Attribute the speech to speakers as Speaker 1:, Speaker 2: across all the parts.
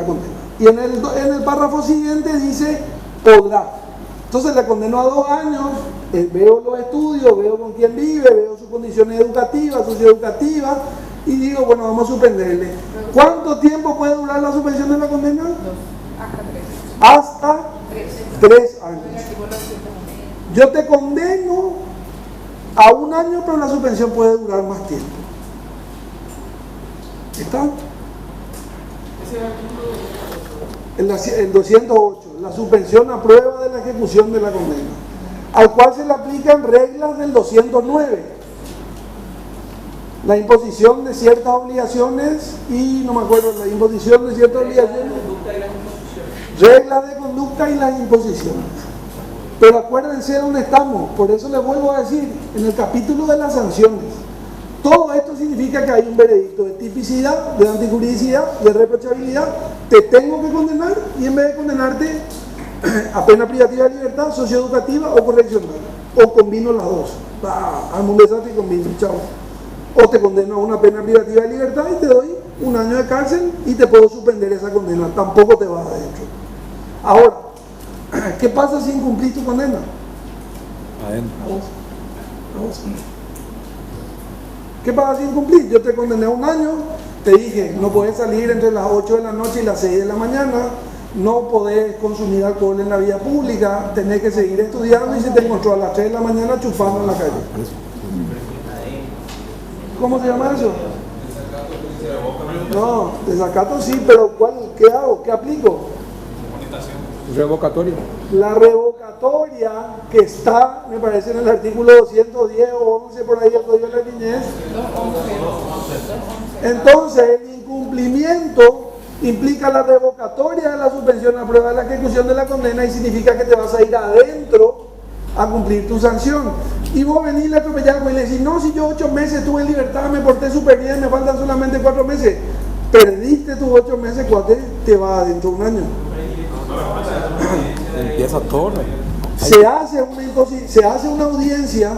Speaker 1: la condena. Y en el párrafo siguiente dice, podrá. Entonces le condeno a 2 años, veo los estudios, veo con quién vive, veo sus condiciones educativas, socioeducativas, y digo, bueno, vamos a suspenderle. ¿Cuánto tiempo puede durar la suspensión de la condena?
Speaker 2: 2, hasta 3.
Speaker 1: Hasta 3 años. Yo te condeno a 1 año, pero la suspensión puede durar más tiempo. ¿Está? El 208, la suspensión a prueba de la ejecución de la condena, al cual se le aplican reglas del 209, la imposición de ciertas obligaciones y, no me acuerdo, la imposición de ciertas obligaciones, reglas de conducta y las imposiciones. Pero acuérdense dónde estamos, por eso les vuelvo a decir, en el capítulo de las sanciones. Todo esto significa que hay un veredicto de tipicidad, de antijuridicidad, de reprochabilidad. Te tengo que condenar y en vez de condenarte a pena privativa de libertad, socioeducativa o correccional. O combino las dos. Hazme un desastre y combino, chao. O te condeno a una pena privativa de libertad y te doy 1 año de cárcel y te puedo suspender esa condena. Tampoco te vas adentro. Ahora, ¿qué pasa si incumplís tu condena?
Speaker 3: Adentro.
Speaker 1: Vamos. ¿Qué pasa si incumplís? Yo te condené a 1 año, te dije, no podés salir entre las 8 de la noche y las 6 de la mañana, no podés consumir alcohol en la vía pública, tenés que seguir estudiando y se te encontró a las 3 de la mañana chupando en la calle. ¿Cómo se llama eso? No, desacato sí, pero ¿qué hago? ¿Qué aplico?
Speaker 3: Revocatorio.
Speaker 1: La revocatoria que está, me parece, en el artículo 210 o 11 por ahí del Código de la Niñez. Entonces, el incumplimiento implica la revocatoria de la suspensión a prueba de la ejecución de la condena y significa que te vas a ir adentro a cumplir tu sanción. Y vos venís y le atropellás y le decís, no, si yo 8 meses estuve en libertad, me porté súper bien, me faltan solamente 4 meses. Perdiste tus 8 meses, cuate, te vas adentro 1 año.
Speaker 3: Empieza todo.
Speaker 1: Se hace una audiencia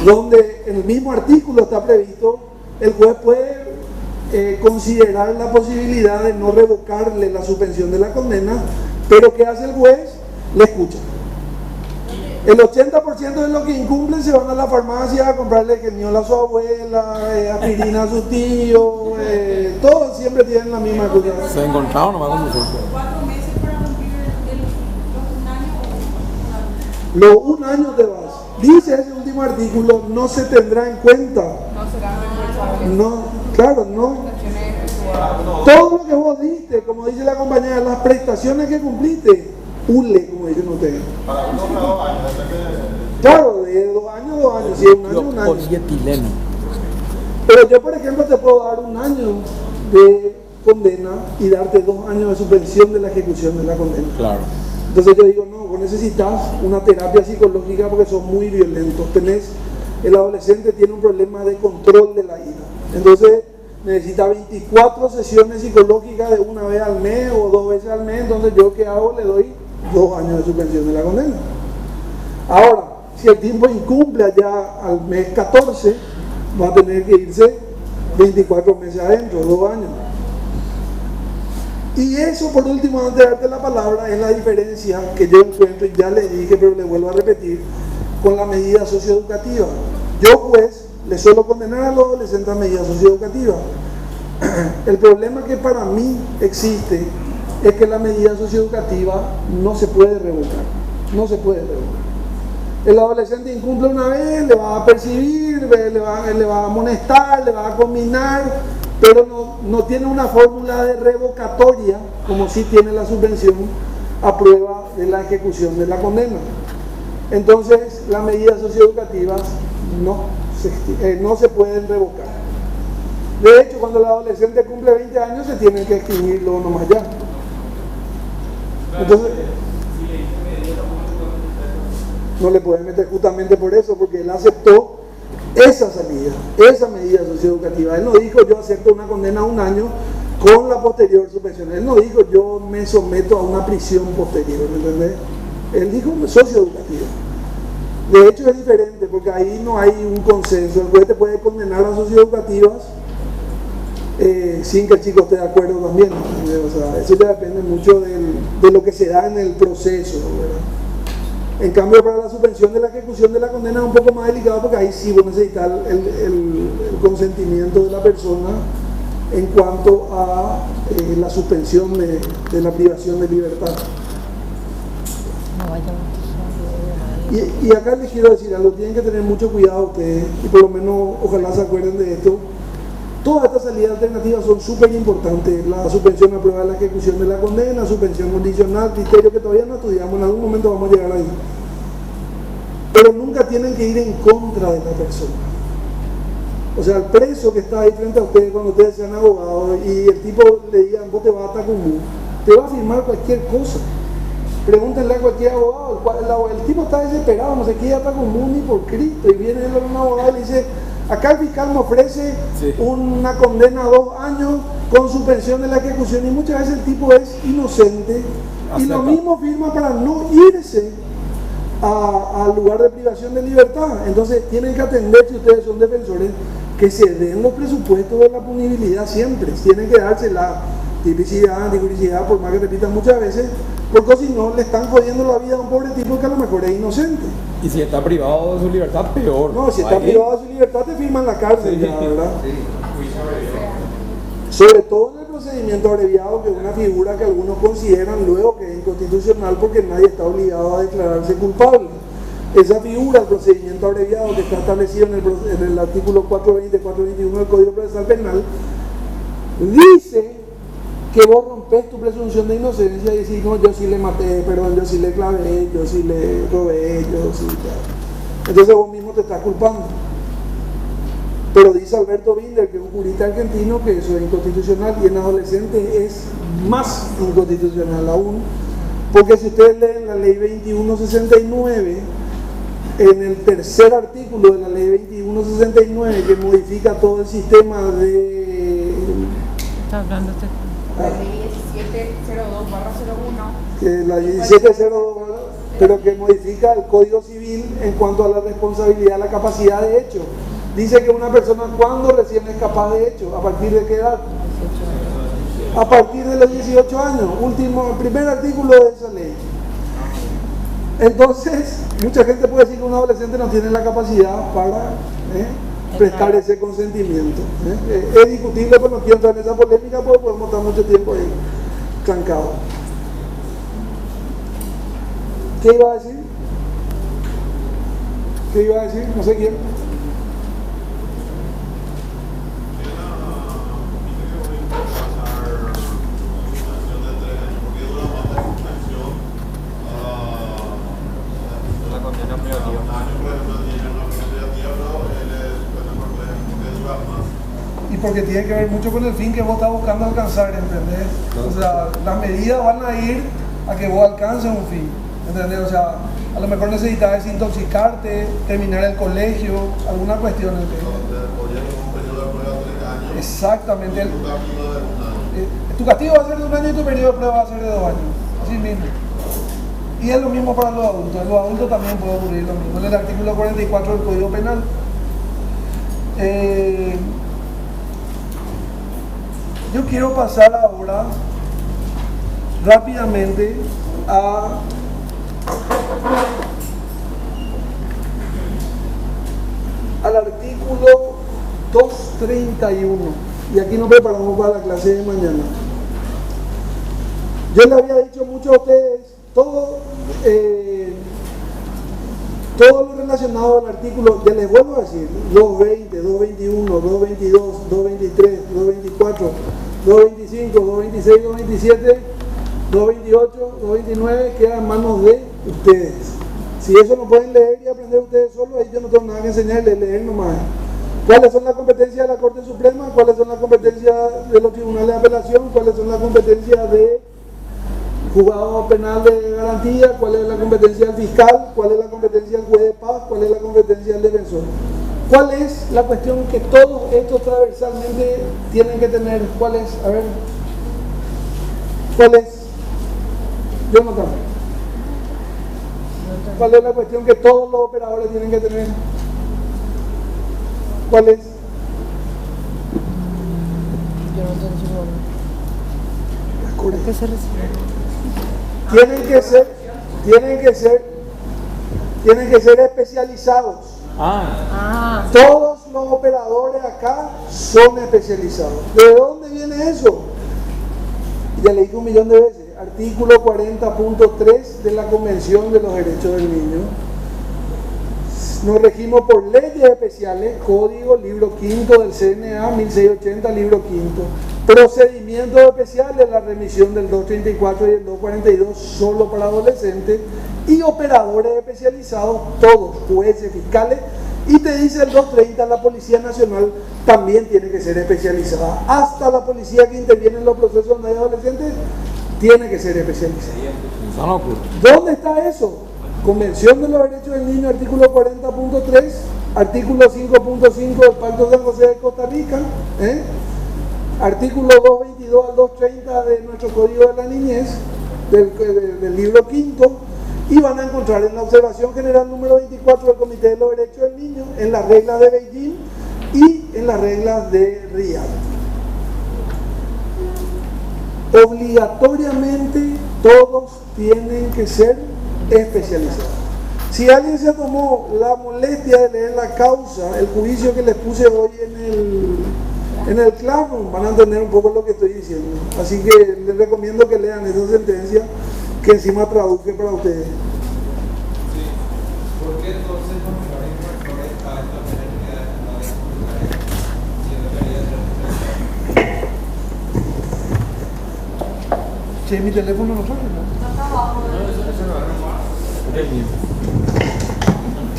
Speaker 1: donde en el mismo artículo está previsto, el juez puede considerar la posibilidad de no revocarle la suspensión de la condena, pero ¿qué hace el juez? Le escucha. El 80% de los que incumplen se van a la farmacia a comprarle geniola a su abuela, aspirina a su tío, todos siempre tienen la misma cosa.
Speaker 3: Se encontraron nomás con nosotros.
Speaker 2: 4 meses para cumplir
Speaker 1: los 1 año te vas. Dice ese último artículo, no se tendrá en cuenta.
Speaker 2: No será reembolsable.
Speaker 1: No, claro, no. Todo lo que vos diste, como dice la compañera, las prestaciones que cumpliste, ULE, como dicen ustedes.
Speaker 4: Para 1 o 2 años,
Speaker 1: claro, de 2 años, 2 años, si es 1 año, 1 año.
Speaker 3: Polietileno.
Speaker 1: Pero yo, por ejemplo, te puedo dar 1 año de condena y darte 2 años de suspensión de la ejecución de la condena.
Speaker 3: Claro.
Speaker 1: Entonces yo digo, no, vos necesitas una terapia psicológica porque son muy violentos. El adolescente tiene un problema de control de la ira. Entonces necesita 24 sesiones psicológicas de 1 vez al mes o 2 veces al mes. Entonces yo, ¿qué hago? Le doy 2 años de suspensión de la condena. Ahora, si el tiempo incumple allá al mes 14, va a tener que irse 24 meses adentro, 2 años. Y eso, por último, antes de darte la palabra, es la diferencia que yo encuentro, y ya le dije, pero le vuelvo a repetir, con la medida socioeducativa. Yo, juez, le suelo condenar a los adolescentes a medidas socioeducativas. El problema que para mí existe es que la medida socioeducativa no se puede revocar. No se puede revocar. El adolescente incumple una vez, le va a percibir, le va a amonestar, le va a combinar, pero no tiene una fórmula de revocatoria como sí tiene la suspensión a prueba de la ejecución de la condena. Entonces, las medidas socioeducativas no se pueden revocar. De hecho, cuando el adolescente cumple 20 años, se tienen que extinguirlo nomás ya. Entonces, no le pueden meter justamente por eso, porque él aceptó esa salida, esa medida socioeducativa. Él no dijo, yo acepto una condena a 1 año con la posterior suspensión. Él no dijo, yo me someto a una prisión posterior, ¿me entendés? Él dijo socioeducativa. De hecho es diferente, porque ahí no hay un consenso. El juez te puede condenar a socioeducativas sin que el chico esté de acuerdo también. O sea, eso ya depende mucho de lo que se da en el proceso, ¿verdad? En cambio, para la suspensión de la ejecución de la condena es un poco más delicado porque ahí sí vos necesitas el consentimiento de la persona en cuanto a la suspensión de la privación de libertad. Y acá les quiero decir algo, tienen que tener mucho cuidado ustedes, y por lo menos ojalá se acuerden de esto. Todas estas salidas alternativas son súper importantes: la suspensión a prueba de la ejecución de la condena, suspensión condicional, criterio que todavía no estudiamos, en algún momento vamos a llegar ahí. Pero nunca tienen que ir en contra de la persona. O sea, el preso que está ahí frente a ustedes, cuando ustedes sean abogados y el tipo le digan, vos te vas a estar común, te va a firmar cualquier cosa. Pregúntenle a cualquier abogado, el tipo está desesperado, no se quiere estar común ni por Cristo, y viene él a un abogado y le dice, acá el fiscal me ofrece una condena a 2 años con suspensión de la ejecución, y muchas veces el tipo es inocente y lo mismo firma para no irse al lugar de privación de libertad. Entonces tienen que atender, si ustedes son defensores, que se den los presupuestos de la punibilidad siempre. Tienen que darse la tipicidad, anticricidad, por más que repitan muchas veces, porque si no le están jodiendo la vida a un pobre tipo que a lo mejor es inocente.
Speaker 3: Y si está privado de su libertad, peor.
Speaker 1: No, si está privado de su libertad te firman la cárcel, ya, ¿verdad?
Speaker 4: Sí.
Speaker 1: Sobre todo en el procedimiento abreviado, que es una figura que algunos consideran luego que es inconstitucional porque nadie está obligado a declararse culpable. Esa figura, el procedimiento abreviado, que está establecido en el artículo 420, 421 del Código Procesal Penal, dice que vos rompes tu presunción de inocencia y decís, no, yo sí le maté, perdón, yo sí le clavé, yo sí le robé, yo sí tal. Entonces vos mismo te estás culpando. Pero dice Alberto Binder, que es un jurista argentino, que eso es inconstitucional, y en adolescentes es más inconstitucional aún, porque si ustedes leen la ley 2169, en el tercer artículo de la ley 2169, que modifica todo el sistema de...
Speaker 5: Está hablando usted.
Speaker 2: La ley 1702/01.
Speaker 1: Que la 1702, pero que modifica el Código Civil en cuanto a la responsabilidad, la capacidad de hecho. Dice que una persona, cuando recién es capaz de hecho, ¿a partir de qué edad? A partir de los 18 años, primer artículo de esa ley. Entonces, mucha gente puede decir que un adolescente no tiene la capacidad para prestar ese consentimiento. Es discutible, pero no quiero entrar en esa polémica porque podemos estar mucho tiempo ahí trancados. ¿Qué iba a decir? ¿Qué iba a decir? No sé quién. Y porque tiene que ver mucho con el fin que vos estás buscando alcanzar, ¿entendés? O sea, las medidas van a ir a que vos alcances un fin, ¿entendés? O sea, a lo mejor necesitas desintoxicarte, terminar el colegio, alguna cuestión, ¿entendés? Exactamente. Tu castigo va a ser de 1 año y tu periodo de prueba va a ser de 2 años, así mismo. Y es lo mismo para los adultos. En los adultos también puede ocurrir lo mismo. En el artículo 44 del Código Penal. Yo quiero pasar ahora rápidamente al artículo 231. Y aquí nos preparamos para la clase de mañana. Yo le había dicho mucho a ustedes todo lo relacionado al artículo, ya les vuelvo a decir, 220, 221, 222, 223, 224, 225, 226, 227, 228, 229, queda en manos de ustedes. Si eso lo pueden leer y aprender ustedes solos, ahí yo no tengo nada que enseñarles, leer nomás. ¿Cuáles son las competencias de la Corte Suprema? ¿Cuáles son las competencias de los tribunales de apelación? ¿Cuáles son las competencias de juzgado penal de garantía? ¿Cuál es la competencia del fiscal? ¿Cuál es la competencia del juez de paz? ¿Cuál es la competencia del defensor? ¿Cuál es la cuestión que todos estos transversalmente tienen que tener? ¿Cuál es? A ver. ¿Cuál es? Jonathan. ¿Cuál es la cuestión que todos los operadores tienen que tener? ¿Cuál es? Las
Speaker 5: ¿Qué se recibe?
Speaker 1: tienen que ser especializados.
Speaker 5: Ah,
Speaker 1: Todos los operadores acá son especializados. ¿De dónde viene eso? Ya le dije 1.000.000 de veces. Artículo 40.3 de la Convención de los Derechos del Niño. Nos regimos por leyes especiales, código, libro quinto del CNA, 1680, libro quinto. Procedimientos especiales, la remisión del 234 y el 242, solo para adolescentes. Y operadores especializados, todos, jueces, fiscales. Y te dice el 230, la Policía Nacional también tiene que ser especializada. Hasta la policía que interviene en los procesos donde hay adolescentes tiene que ser especializada. ¿Dónde está eso? Convención de los Derechos del Niño, artículo 40.3, artículo 5.5 del Pacto de San José de Costa Rica, artículo 222 al 230 de nuestro Código de la Niñez, del libro quinto, y van a encontrar en la observación general número 24 del Comité de los Derechos del Niño, en las reglas de Beijing y en las reglas de Riyadh. Obligatoriamente todos tienen que ser especializados. Si alguien se tomó la molestia de leer la causa, el juicio que les puse hoy en el Classroom, van a entender un poco lo que estoy diciendo. Así que les recomiendo que lean esa sentencia que encima traduje para ustedes.
Speaker 4: Sí. ¿Por qué entonces los menores infractores a esta penalidad no deben si debería ser?
Speaker 1: Che, mi teléfono no suena, ¿no?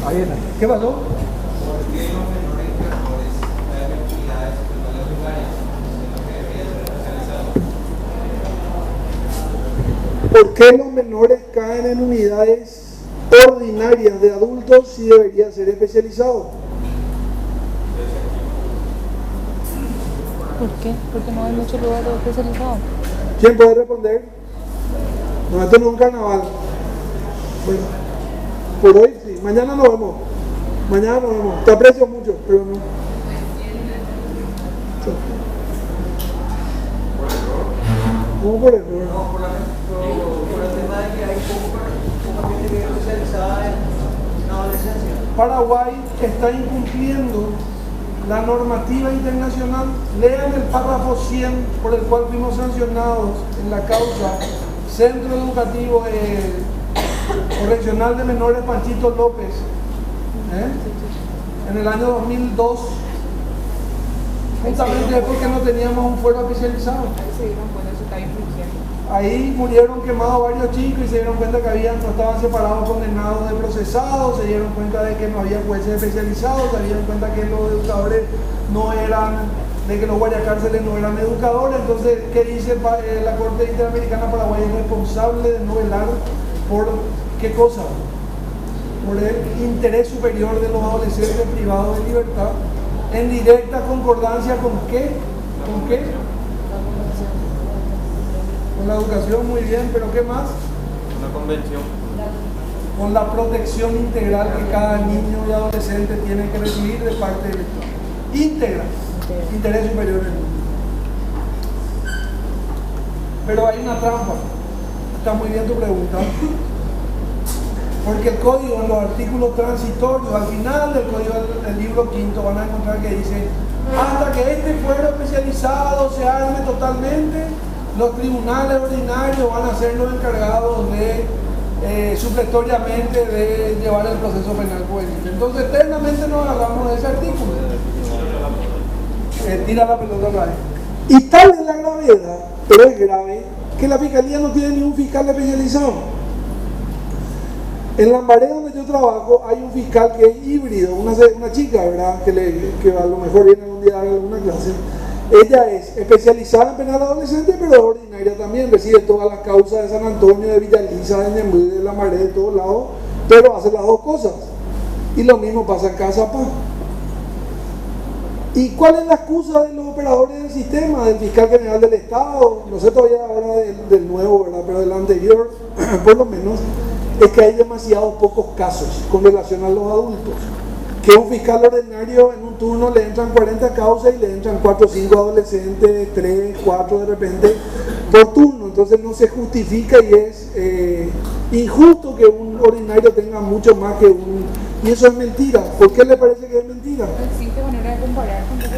Speaker 1: Ahí está. ¿Qué pasó?
Speaker 4: ¿Por qué los menores infractores caen en unidades penales ordinarias, siendo que deberían ser especializados?
Speaker 1: ¿Por qué los menores caen en unidades ordinarias de adultos si debería ser especializado?
Speaker 5: ¿por qué? Porque no hay muchos lugares especializados.
Speaker 1: ¿Quién puede responder? No, esto no es un carnaval. Bueno, por hoy sí. Mañana nos vemos. Mañana nos vemos. Te aprecio mucho, pero no. ¿Cómo por error?
Speaker 6: No, por el tema de que hay poca gente que es especializada en adolescencia.
Speaker 1: Paraguay está incumpliendo la normativa internacional. Lean el párrafo 100 por el cual fuimos sancionados en la causa Centro Educativo Correccional de Menores Panchito López, en el año 2002, justamente es porque no teníamos un fuero especializado.
Speaker 2: Ahí se dieron cuenta, se está infringiendo.
Speaker 1: Ahí murieron quemados varios chicos y se dieron cuenta que no estaban separados condenados de procesados, se dieron cuenta de que no había jueces especializados, se dieron cuenta que los educadores no eran, de que los guardiacárceles no eran educadores. Entonces, ¿qué dice la Corte Interamericana Paraguaya? Es responsable de no velar por ¿qué cosa? Por el interés superior de los adolescentes privados de libertad, en directa concordancia con qué? ¿Con qué? Con la educación, muy bien, pero ¿qué más?
Speaker 3: Una convención.
Speaker 1: Con la protección integral que cada niño y adolescente tiene que recibir de parte del Estado. Íntegra, interés superior del niño. Pero hay una trampa. Está muy bien tu pregunta. Porque el código, en los artículos transitorios, al final del código del libro quinto, van a encontrar que dice: hasta que este fuero especializado se arme totalmente, los tribunales ordinarios van a ser los encargados de, supletoriamente, de llevar el proceso penal juvenil. Entonces, eternamente nos agarramos de ese artículo. Tira la pelota otra vez. Y tal es la gravedad, pero es grave, que la fiscalía no tiene ni un fiscal especializado. En Lambaré, donde yo trabajo, hay un fiscal que es híbrido, una chica, ¿verdad? Que a lo mejor viene algún día a dar alguna clase. Ella es especializada en penal adolescente, pero es ordinaria también, recibe todas las causas de San Antonio, de Villa Elisa, de Ñemby, de Lambaré, de todos lados, pero hace las dos cosas. Y lo mismo pasa en Cazapá. ¿Y cuál es la excusa de los operadores del sistema, del fiscal general del Estado? No sé todavía ahora del nuevo, ¿verdad? Pero del anterior, por lo menos, es que hay demasiados pocos casos con relación a los adultos que un fiscal ordinario en un turno le entran 40 causas y le entran 4 o 5 adolescentes, 3, 4 de repente por turno. Entonces no se justifica y es injusto que un ordinario tenga mucho más que un... Y eso es mentira. ¿Por qué le parece que es mentira?
Speaker 2: No existe manera de comparar con todo.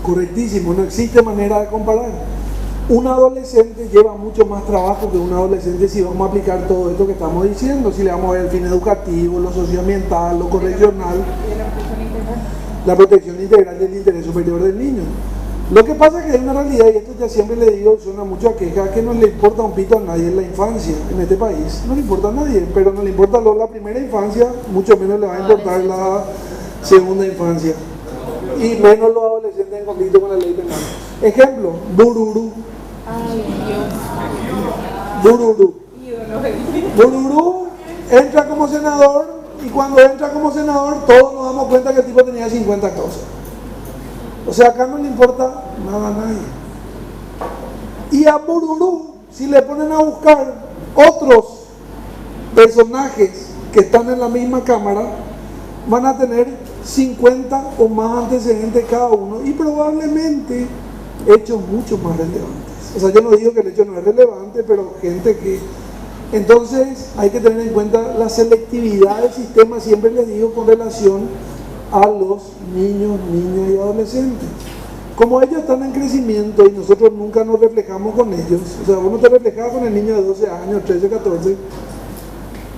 Speaker 1: Correctísimo, no existe manera de comparar. Un adolescente lleva mucho más trabajo que un adolescente si vamos a aplicar todo esto que estamos diciendo, si le vamos a ver el fin educativo, lo socioambiental, lo correccional,
Speaker 2: Y la protección integral.
Speaker 1: la protección integral del interés superior del niño. Lo que pasa es que hay una realidad, y esto ya siempre le digo, suena mucho a queja, que no le importa un pito a nadie en la infancia, en este país. No le importa a nadie, pero no le importa la primera infancia, mucho menos le va a importar la segunda infancia. Y menos los adolescentes en conflicto con la ley penal. Ejemplo, Bururu.
Speaker 2: Ay, Dios.
Speaker 1: Bururu.
Speaker 2: Ídolo.
Speaker 1: Bururu entra como senador y cuando entra como senador todos nos damos cuenta que el tipo tenía 50 causas. O sea, acá no le importa nada a nadie. Y a Bururu, si le ponen a buscar otros personajes que están en la misma cámara, van a tener 50 o más antecedentes cada uno y probablemente hechos mucho más relevantes. O sea, yo no digo que el hecho no es relevante, pero gente que... Entonces hay que tener en cuenta la selectividad del sistema, siempre les digo, con relación a los niños, niñas y adolescentes. Como ellos están en crecimiento y nosotros nunca nos reflejamos con ellos, o sea, vos no te reflejabas con el niño de 12 años, 13, 14,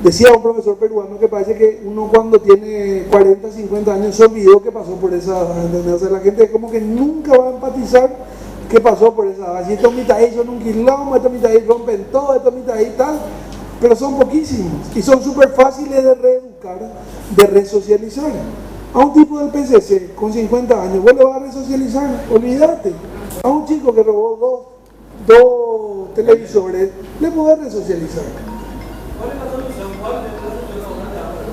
Speaker 1: decía un profesor peruano que parece que uno cuando tiene 40, 50 años se olvidó que pasó por esa edad, ¿entendés? O sea, la gente como que nunca va a empatizar que pasó por esa edad. Si estos mitades son un quilombo, estos mitades rompen todo, estos mitades y tal, pero son poquísimos y son súper fáciles de reeducar, de resocializar. A un tipo del PCC con 50 años, vos le vas a resocializar, olvídate. A un chico que robó dos televisores, le podés resocializar.
Speaker 6: ¿Cuál es la solución? ¿Cuál es la solución ahora?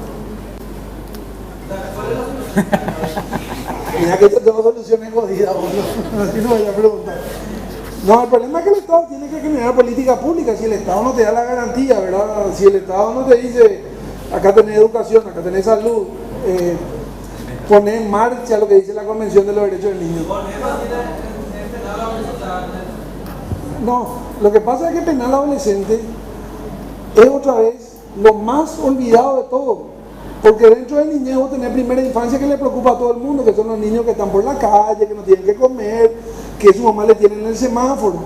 Speaker 1: Mira que yo tengo soluciones jodidas, boludo. Así no vaya a preguntar. No, el problema es que el Estado tiene que generar política pública. Si el Estado no te da la garantía, ¿verdad? Si el Estado no te dice, acá tenés educación, acá tenés salud, poner en marcha lo que dice la Convención de los Derechos del Niño. No, lo que pasa es que penal adolescente es otra vez lo más olvidado de todo. Porque dentro del niñez vos tenés primera infancia que le preocupa a todo el mundo, que son los niños que están por la calle, que no tienen que comer, que su mamá le tiene en el semáforo.